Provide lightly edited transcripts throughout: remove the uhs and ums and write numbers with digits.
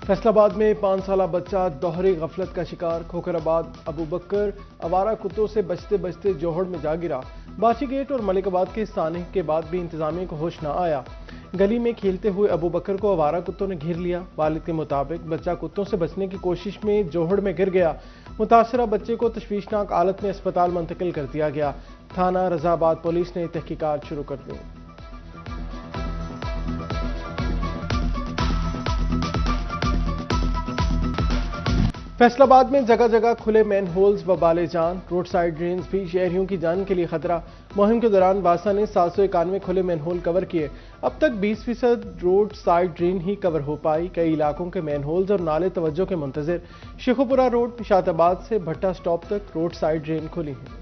फैसलाबाद में 5 साला बच्चा दोहरी गफलत का शिकार। खोखराबाद अबू बकर आवारा कुत्तों से बचते बचते जोहड़ में जा गिरा। बाची गेट और मलिकाबाद के सानिह के बाद भी इंतजामिया को होश न आया। गली में खेलते हुए अबू बकर को आवारा कुत्तों ने घेर लिया। वालिद के मुताबिक बच्चा कुत्तों से बचने की कोशिश में जोहड़ में गिर गया। मुतासरा बच्चे को तशवीशनाक हालत में अस्पताल मुंतकिल कर दिया गया। थाना रजाबाद पुलिस ने तहकीकात शुरू कर दी। फैसलाबाद में जगह जगह खुले मैन होल्स व बाले जान। रोड साइड ड्रेन्स भी शहरियों की जान के लिए खतरा। मुहिम के दौरान वासा ने 791 खुले मैन होल कवर किए। अब तक 20% रोड साइड ड्रेन ही कवर हो पाई। कई इलाकों के मैन होल्स और नाले तवज्जो के मुंतजिर। शेखुपुरा रोड निशाताबाद से भट्टा स्टॉप तक रोड साइड ड्रेन खुली है।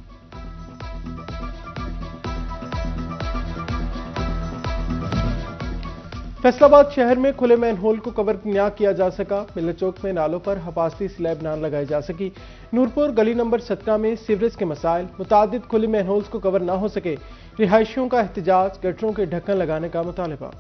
फैसलाबाद शहर में खुले मैन होल को कवर न किया जा सका। मिल्लत चौक में नालों पर हफाजती स्लैब न लगाई जा सकी। नूरपुर गली नंबर 17 में सीवरेज के मसाइल। मुतादिद खुले मैन होल्स को कवर न हो सके। रिहायशियों का एहतजाज। गटरों के ढक्कन लगाने का मुतालबा।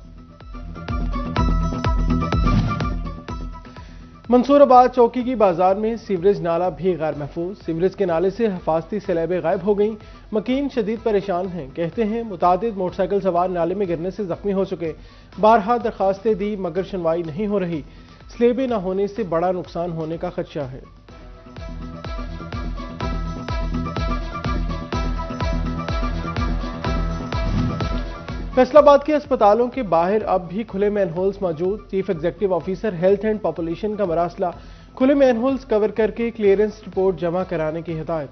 मंसूराबाद चौकी की बाजार में सीवरेज नाला भी गैर महफूज। सीवरेज के नाले से हफाजती सैलाबें गायब हो गईं। मकीन शदीद परेशान हैं। कहते हैं मुतादिद मोटरसाइकिल सवार नाले में गिरने से जख्मी हो चुके। बारहा दरखास्तें दी मगर सुनवाई नहीं हो रही। स्लेबें न होने से बड़ा नुकसान होने का खदशा है। फैसलाबाद के अस्पतालों के बाहर अब भी खुले मैन होल्स मौजूद। Chief executive officer health and population का मरासला। खुले मैन होल्स कवर करके क्लियरेंस रिपोर्ट जमा कराने की हिदायत।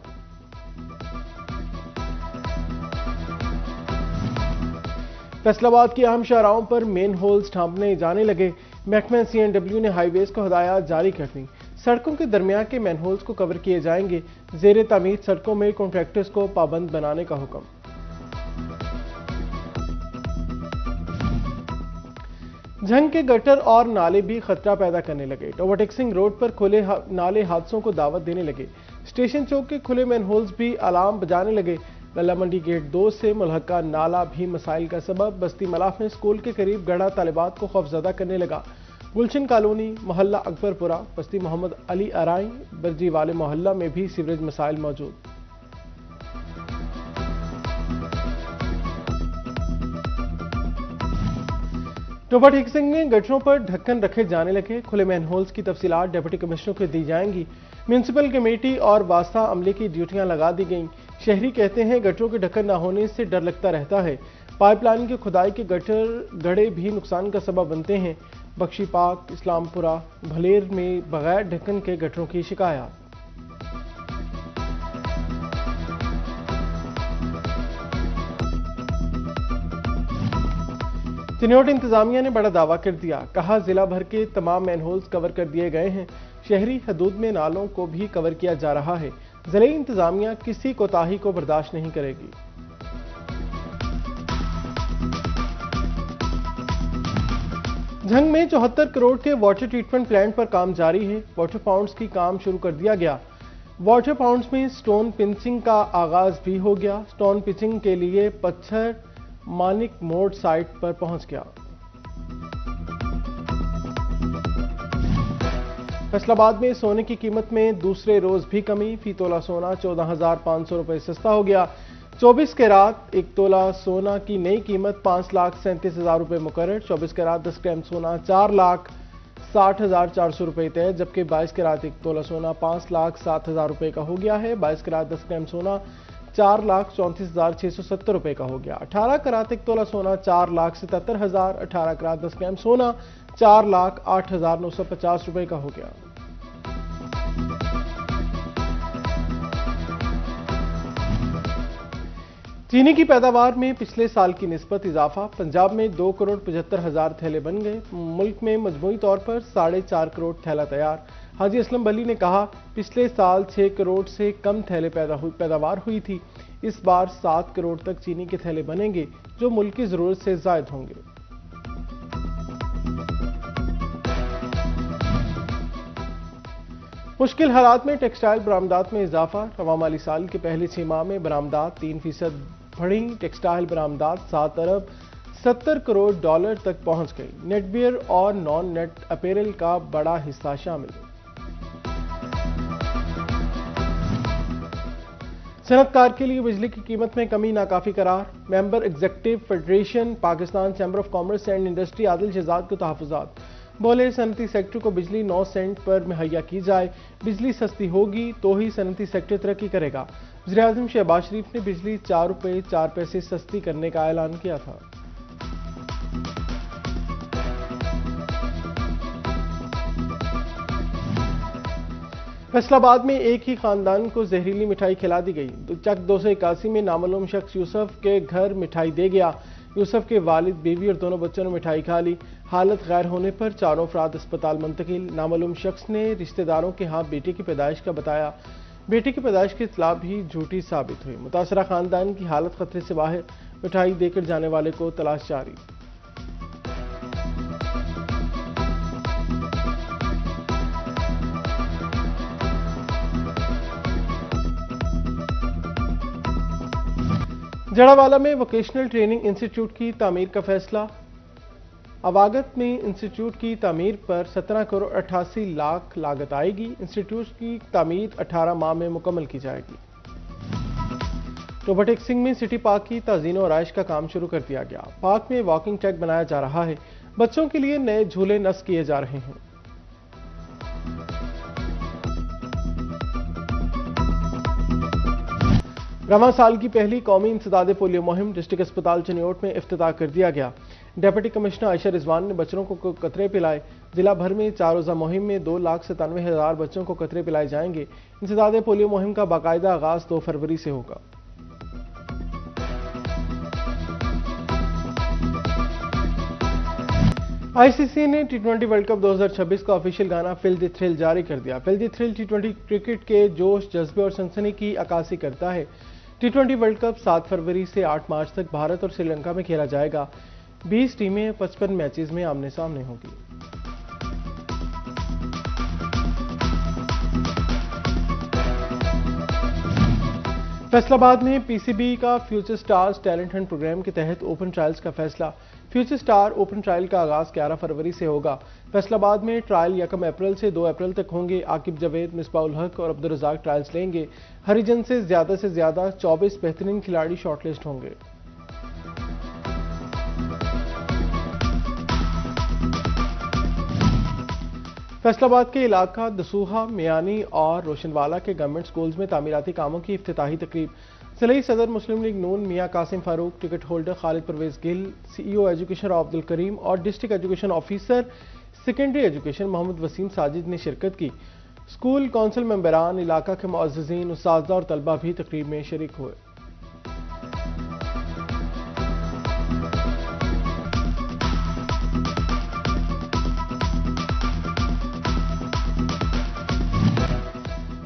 फैसलाबाद की अहम शाहराहों पर मेन होल्स ढांपने जाने लगे। महकमा CNW ने हाईवेज को हिदायत जारी कर दी। सड़कों के दरमियान के मैन होल्स को कवर किए जाएंगे। जेर तामीर सड़कों में कॉन्ट्रैक्टर्स को पाबंद बनाने का हुक्म। झंग के गटर और नाले भी खतरा पैदा करने लगे। ओवरटेक्सिंग रोड पर खुले नाले हादसों को दावत देने लगे। स्टेशन चौक के खुले मैन होल्स भी अलार्म बजाने लगे। गला मंडी गेट 2 से मुल्हका नाला भी मसाइल का सबब। बस्ती मलाफ में स्कूल के करीब गड़ा तालिबात को खौफजदा करने लगा। गुलशन कॉलोनी, मोहल्ला अकबरपुरा, बस्ती मोहम्मद अली अराई, बर्जी वाले मोहल्ला में भी सीवरेज मसाइल मौजूद। ओवरटेक्सिंग में गटरों पर ढक्कन रखे जाने लगे। खुले मैन होल्स की तफसीलात डिप्टी कमिश्नर को दी जाएंगी। म्यूनसिपल कमेटी और वास्ता अमले की ड्यूटियां लगा दी गईं। शहरी कहते हैं गटरों के ढक्कन न होने से डर लगता रहता है। पाइपलाइन की खुदाई के गटर गड़े भी नुकसान का सबब बनते हैं। बख्शी पाक, इस्लामपुरा, भलेर में बगैर ढक्कन के गटरों की शिकायत। चिन्होट इंतजामिया ने बड़ा दावा कर दिया। कहा जिला भर के तमाम मैनहोल्स कवर कर दिए गए हैं। शहरी हदूद में नालों को भी कवर किया जा रहा है। जिले इंतजामिया किसी कोताही को बर्दाश्त नहीं करेगी। झंग में 74 करोड़ के वाटर ट्रीटमेंट प्लांट पर काम जारी है। वाटर पाउंड्स की काम शुरू कर दिया गया। वाटर पाउंड्स में स्टोन पिंचिंग का आगाज भी हो गया। स्टोन पिंचिंग के लिए पत्थर मानिक मोड़ साइट पर पहुंच गया। फैसलाबाद में सोने की कीमत में दूसरे रोज भी कमी। फी तोला सोना 14,500 रुपए सस्ता हो गया। 24 कैरात 1 तोला सोना की नई कीमत 5,37,000 रुपए मुकर्रर। 24 कैरात 10 ग्राम सोना 4,60,400 रुपए तय, जबकि 22 कैरात 1 तोला सोना 5,07,000 रुपए का हो गया है। 22 कैरात 10 ग्राम सोना 4,34,670 रुपए का हो गया। 18 कैरात 1 तोला सोना 4,77,000। 18 कैरात 10 ग्राम सोना 4,08,950 रुपए का हो गया। चीनी की पैदावार में पिछले साल की निस्बत इजाफा। पंजाब में 2,75,00,000 थैले बन गए। मुल्क में मजमूई तौर पर 4.5 करोड़ थैला तैयार। हाजी असलम बली ने कहा पिछले साल 6 करोड़ से कम थैले पैदावार हुई थी। इस बार 7 करोड़ तक चीनी के थैले बनेंगे, जो मुल्क की जरूरत से ज्यादा होंगे। मुश्किल हालात में टेक्सटाइल बरामदात में इजाफा। रवां माली साल के पहले 6 माह में बरामदात 3% बढ़ी। टेक्सटाइल बरामदात 7 अरब $70 करोड़ तक पहुंच गई। नेटवियर और नॉन नेट अपैरल का बड़ा हिस्सा शामिल। सनतकार के लिए बिजली की कीमत में कमी नाकाफी करार। Member executive federation Pakistan chamber of commerce and industry Adil Shahzad को तहफ़्फ़ुज़ात। बोले, सनती सेक्टर को बिजली 9 सेंट पर मुहैया की जाए। बिजली सस्ती होगी तो ही सनती सेक्टर तरक्की करेगा। वज़ीर-ए-आज़म शहबाज शरीफ ने बिजली 4 रुपये 4 पैसे सस्ती करने का ऐलान किया था। फैसलाबाद में एक ही खानदान को जहरीली मिठाई खिला दी गई। चक 281 में नामालूम शख्स यूसुफ के घर मिठाई दे गया। यूसुफ के वालिद, बीवी और दोनों बच्चों ने मिठाई खा ली। हालत गैर होने पर चारों अफराद अस्पताल मुंतकिल। नामालूम शख्स ने रिश्तेदारों के हाथ बेटी की पैदाइश का बताया। बेटी की पैदाइश की इत्तला भी झूठी साबित हुई। मुतासरा खानदान की हालत खतरे से बाहर। मिठाई देकर जाने वाले को तलाश जारी। जड़ावाला में वोकेशनल ट्रेनिंग इंस्टीट्यूट की तामीर का फैसला। अवागत में इंस्टीट्यूट की तामीर पर 17 करोड़ 88 लाख लागत आएगी। इंस्टीट्यूट की तामीर 18 माह में मुकम्मल की जाएगी। रोबोटिक सिंह में सिटी पार्क की ताज़ीन और आराइश का काम शुरू कर दिया गया। पार्क में वॉकिंग ट्रैक बनाया जा रहा है। बच्चों के लिए नए झूले नस्ब किए जा रहे हैं। रवां साल की पहली कौमी इंसदादे पोलियो मुहिम डिस्ट्रिक्ट अस्पताल चनियोट में इफ्तिताह कर दिया गया। डिप्टी कमिश्नर आयशा रिजवान ने बच्चों को कतरे पिलाए। जिला भर में 4 रोज़ा मुहिम में 2,97,000 बच्चों को कतरे पिलाए जाएंगे। इंसदादे पोलियो मुहिम का बाकायदा आगाज 2 फरवरी से होगा। आईसीसी ने T20 वर्ल्ड कप 2026 का ऑफिशियल गाना फील द थ्रिल जारी कर दिया। Feel the thrill T20 cricket के जोश, जज्बे और सनसनी की अक्कासी करता है। T20 वर्ल्ड कप 7 फरवरी से 8 मार्च तक भारत और श्रीलंका में खेला जाएगा। 20 टीमें 55 मैचेस में आमने सामने होंगी। फैसलाबाद में पीसीबी का future stars talent hunt programme के तहत ओपन ट्रायल्स का फैसला। फ्यूचर स्टार ओपन ट्रायल का आगाज 11 फरवरी से होगा। फैसलाबाद में ट्रायल 1 अप्रैल से 2 अप्रैल तक होंगे। आकिब जावेद, मिसबाउल हक और अब्दुल रज़ाक ट्रायल्स लेंगे। हरिजन से ज्यादा 24 बेहतरीन खिलाड़ी शॉर्टलिस्ट होंगे। फैसलाबाद के इलाका दसूहा, मियानी और रोशनवाला के गवर्नमेंट स्कूल्स में तामीराती कामों की इफ्तिताही तकरीब। ज़िला सदर Muslim League Noon Mian Qasim Farooq, ticket holder Khalid Pervez Gill, CEO education Abdul Karim और district education officer secondary education Mohammad Waseem Sajid ने शिरकत की। स्कूल कौंसिल मेंबरान, इलाका के मुअज़्ज़िज़ीन, उस्ताज़ और तलबा भी तकरीब में शरीक हुए।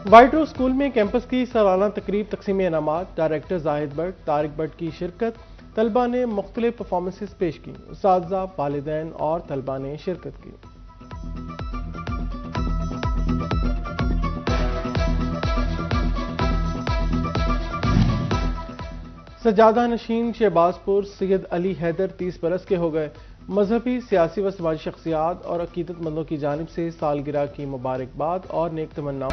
वाइट रोज स्कूल में कैंपस की सालाना तकरीब तकसीम इनामात। डायरेक्टर जाहिद भट्ट, तारिक भट्ट की शिरकत। तलबा ने मुख्तलिफ परफॉर्मेंसेस पेश की। उस्ताज़ा, वालिदैन और तलबा ने शिरकत की। सज्जादा नशीन शहबाजपुर सैयद अली हैदर 30 बरस के हो गए। मजहबी, सियासी व समाजी शख्सियात और अकीदतमंदों की जानिब से सालगिरह की मुबारकबाद और नेक तमन्ना।